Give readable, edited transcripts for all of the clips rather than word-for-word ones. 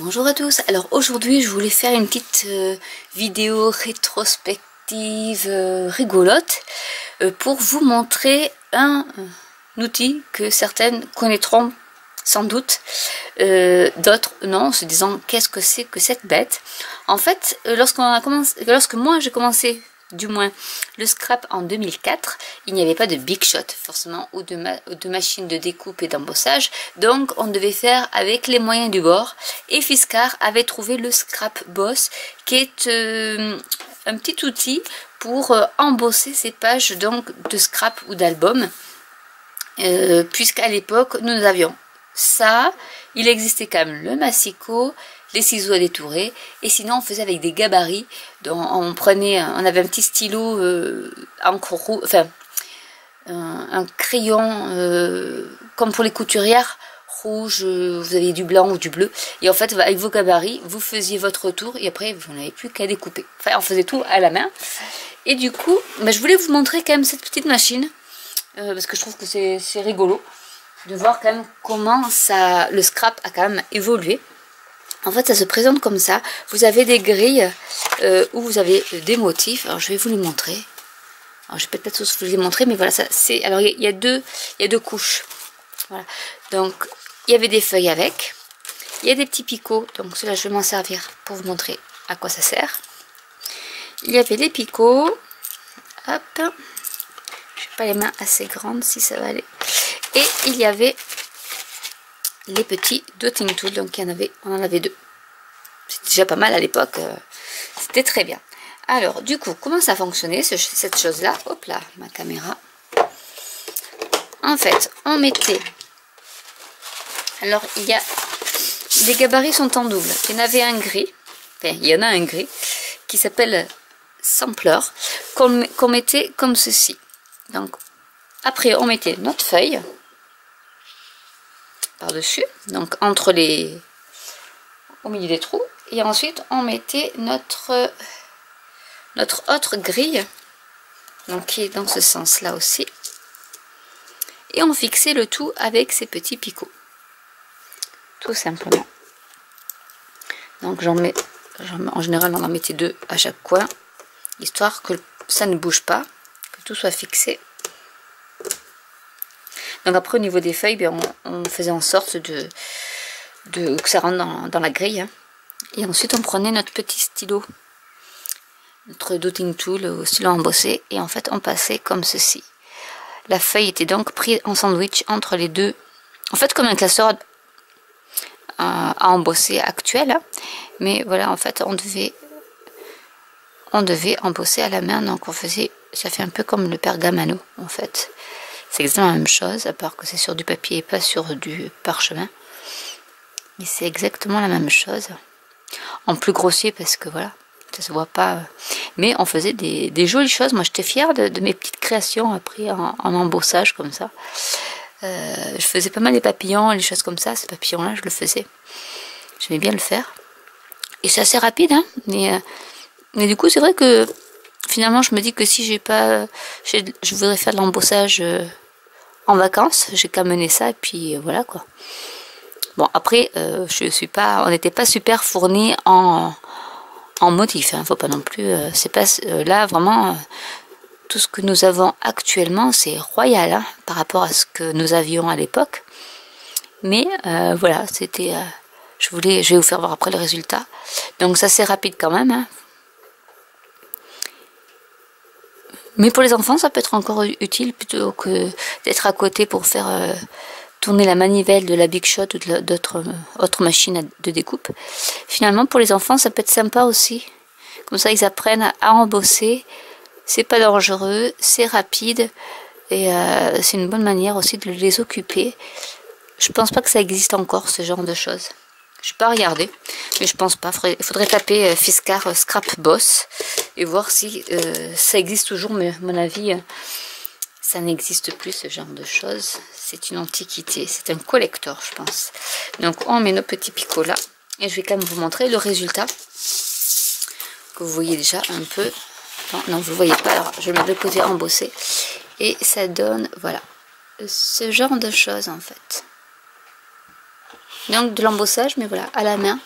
Bonjour à tous, alors aujourd'hui je voulais faire une petite vidéo rétrospective rigolote pour vous montrer un outil que certaines connaîtront sans doute, d'autres non, en se disant qu'est-ce que c'est que cette bête. En fait, lorsque moi j'ai commencé du moins le scrap en 2004, il n'y avait pas de Big Shot forcément ou de machines de découpe et d'embossage, donc on devait faire avec les moyens du bord, et Fiskars avait trouvé le Scrap Boss qui est un petit outil pour embosser ces pages donc de scrap ou d'album, puisqu'à l'époque nous avions ça, il existait quand même le massicot, les ciseaux à détourer, et sinon on faisait avec des gabarits. Donc on avait un petit stylo encre rouge, enfin un crayon comme pour les couturières, rouge, vous aviez du blanc ou du bleu, et en fait avec vos gabarits vous faisiez votre tour et après vous n'avez plus qu'à découper. Enfin on faisait tout à la main, et du coup je voulais vous montrer quand même cette petite machine parce que je trouve que c'est rigolo de voir quand même comment le scrap a quand même évolué. En fait ça se présente comme ça, vous avez des grilles où vous avez des motifs. Alors je vais vous les montrer, alors je vais peut-être tous vous les montrer, mais voilà, ça c'est, alors il y a deux couches, voilà. Donc il y avait des feuilles avec, il y a des petits picots, donc cela je vais m'en servir pour vous montrer à quoi ça sert. Il y avait les picots, hop, je n'ai pas les mains assez grandes, si ça va aller. Et il y avait les petits dotting tools, donc on en avait deux. C'était déjà pas mal à l'époque, c'était très bien. Alors du coup, comment ça fonctionnait cette chose-là? Hop là, ma caméra. En fait, on mettait... Alors les gabarits sont en double. Il y en avait un gris, enfin il y en a un gris, qui s'appelle sampler, qu'on mettait comme ceci. Donc après on mettait notre feuille par-dessus, donc au milieu des trous, et ensuite on mettait notre autre grille, donc qui est dans ce sens là aussi, et on fixait le tout avec ces petits picots, tout simplement. Donc en général on en mettait deux à chaque coin, histoire que ça ne bouge pas, que tout soit fixé. Donc après au niveau des feuilles, bien, on faisait en sorte que ça rentre dans la grille, hein. Et ensuite on prenait notre petit stylo, notre dotting tool au stylo embossé, et en fait on passait comme ceci. La feuille était donc prise en sandwich entre les deux, en fait comme un classeur à embosser actuel, hein. Mais voilà, en fait on devait embosser à la main, donc ça fait un peu comme le pergamano en fait. C'est exactement la même chose, à part que c'est sur du papier et pas sur du parchemin. Mais c'est exactement la même chose. En plus grossier parce que voilà, ça se voit pas. Mais on faisait des jolies choses. Moi j'étais fière de mes petites créations après en embossage comme ça. Je faisais pas mal les papillons, les choses comme ça. Ces papillons là je le faisais. J'aimais bien le faire. Et c'est assez rapide, hein. Mais du coup c'est vrai que finalement je me dis que si je voudrais faire de l'embossage en vacances, j'ai qu'à mener ça et puis voilà quoi. Bon après on n'était pas super fourni en motifs, hein, faut pas non plus, c'est pas là vraiment tout ce que nous avons actuellement c'est royal, hein, par rapport à ce que nous avions à l'époque. Mais voilà, c'était je vais vous faire voir après le résultat. Donc ça c'est rapide quand même, hein. Mais pour les enfants, ça peut être encore utile plutôt que d'être à côté pour faire tourner la manivelle de la Big Shot ou d'autres autres machines de découpe. Finalement, pour les enfants, ça peut être sympa aussi. Comme ça, ils apprennent à embosser. C'est pas dangereux, c'est rapide. Et c'est une bonne manière aussi de les occuper. Je pense pas que ça existe encore, ce genre de choses. Je n'ai pas regardé, mais je pense pas. Il faudrait taper Fiskars Scrap Boss et voir si ça existe toujours, mais à mon avis, ça n'existe plus ce genre de choses. C'est une antiquité, c'est un collector, je pense. Donc on met nos petits picots là, et je vais quand même vous montrer le résultat, que vous voyez déjà un peu. Non, vous ne voyez pas, alors je vais le mettre de côté embossé, et ça donne, voilà, ce genre de choses en fait. Donc de l'embossage, mais voilà, à la main,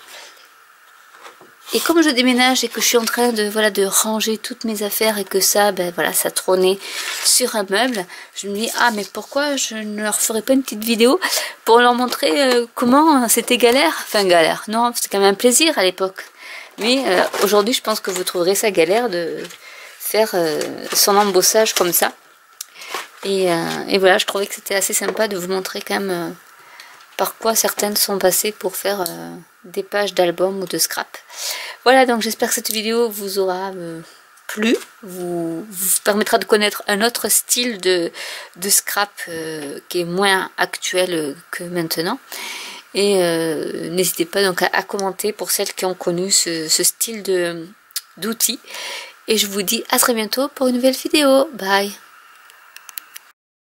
Et comme je déménage et que je suis en train de, voilà, de ranger toutes mes affaires et que ça, ben voilà, ça trônait sur un meuble, je me dis, ah mais pourquoi je ne leur ferais pas une petite vidéo pour leur montrer comment c'était galère. Enfin galère, non, c'était quand même un plaisir à l'époque. Mais aujourd'hui, je pense que vous trouverez ça galère de faire son embossage comme ça. Et voilà, je trouvais que c'était assez sympa de vous montrer quand même par quoi certaines sont passées pour faire des pages d'albums ou de scrap. Voilà, donc j'espère que cette vidéo vous aura plu, vous permettra de connaître un autre style de scrap qui est moins actuel que maintenant. Et n'hésitez pas donc à commenter pour celles qui ont connu ce style d'outils. Et je vous dis à très bientôt pour une nouvelle vidéo. Bye!